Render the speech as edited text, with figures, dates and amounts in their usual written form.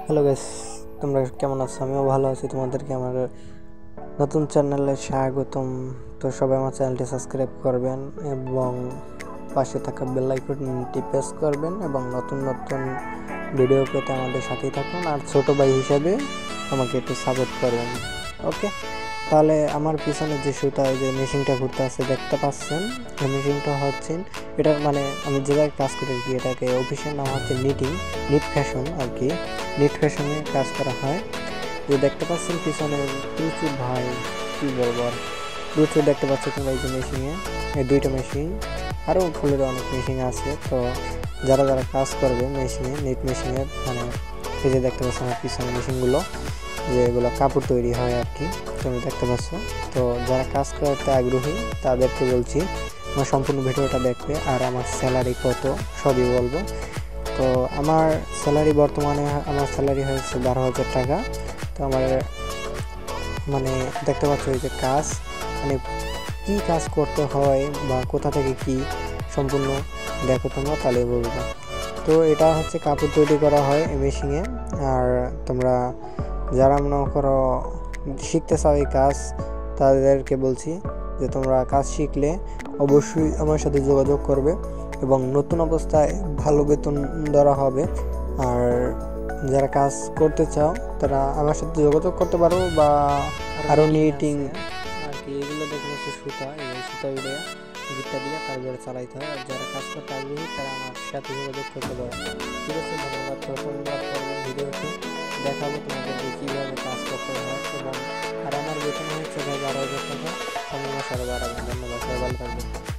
Hello guys, তোমরা কেমন আছো? আমিও ভালো আছি। তোমাদেরকে আমার নতুন চ্যানেলে স্বাগতম। তো সবাই আমার চ্যানেলটি সাবস্ক্রাইব করবেন এবং পাশে থাকা বেল আইকনটি প্রেস করবেন এবং নতুন নতুন ভিডিও পেতে আমাদের সাথেই থাকুন। আর ছোট ভাই হিসাবে আমাকে একটু সাপোর্ট করবেন। ওকে, তাহলে আমার পিছনে যে সুতা যে মেশিনটা ঘুরতে আছে দেখতে পাচ্ছেন, এই মেশিনটা হচ্ছে এটার মানে আমি যে জায়গায় কাজ করি আর কি, এটাকে অফিসের নাম হচ্ছে নিট ফ্যাশন আর কি। নিট ফ্যাশনে কাজ করা হয়। যে দেখতে পাচ্ছেন পিছনে প্রচুর ভাই, কি বলবো আর, প্রচুর দেখতে পাচ্ছ তোমরা এই যে মেশিনে, এই দুইটা মেশিন, আরও ফুলের অনেক মেশিন আছে। তো যারা যারা কাজ করবে মেশিনে, নিট মেশিনের মানে এই যে দেখতে পাচ্ছ আমার পিছনে মেশিনগুলো, যেগুলো কাপড় তৈরি হয় আর কি, তুমি দেখতে পাচ্ছ। তো যারা কাজ করতে আগ্রহী তাদেরকে বলছি আমার সম্পূর্ণ ভিডিওটা দেখবে। আর আমার স্যালারি কত সবই বলবো। তো আমার স্যালারি বর্তমানে আমার স্যালারি হয়েছে 12,000 টাকা। তো আমার মানে দেখতে পাচ্ছ এই যে কাজ, মানে কি কাজ করতে হয় বা কোথা থেকে কি সম্পূর্ণ দেখো তোমরা, তাহলে বলবো। তো এটা হচ্ছে কাপড় তৈরি করা হয় এই মেশিনে। আর তোমরা যারা মনে করো শিখতে চাও এই কাজ, তাদেরকে বলছি যে তোমরা কাজ শিখলে অবশ্যই আমার সাথে যোগাযোগ করবে এবং নতুন অবস্থায় ভালো বেতন ধরা হবে। আর যারা কাজ করতে চাও তারা আমার সাথে যোগাযোগ করতে পারো, বা আরও নিটিং আর কি, এগুলো দেখে হচ্ছে সুতা, এই সুতা উড়ে গিটটা দিয়ে তারপরে চালাইতে হয়। আর যারা কাজ করতে আগ্রহী তারা আমার সাথে যোগাযোগ করতে পারো। ঠিক আছে, ধন্যবাদ। ধন্যবাদ করবেন ভিডিওতে দেখাবো তোমাদেরকে কীভাবে কাজ করতে হয়। এবং আর আমার বেতন হচ্ছে 12,000 টাকা, আমি মাসে আরও বাড়াবেন। ধন্যবাদ, সবাই ভালো থাকবেন।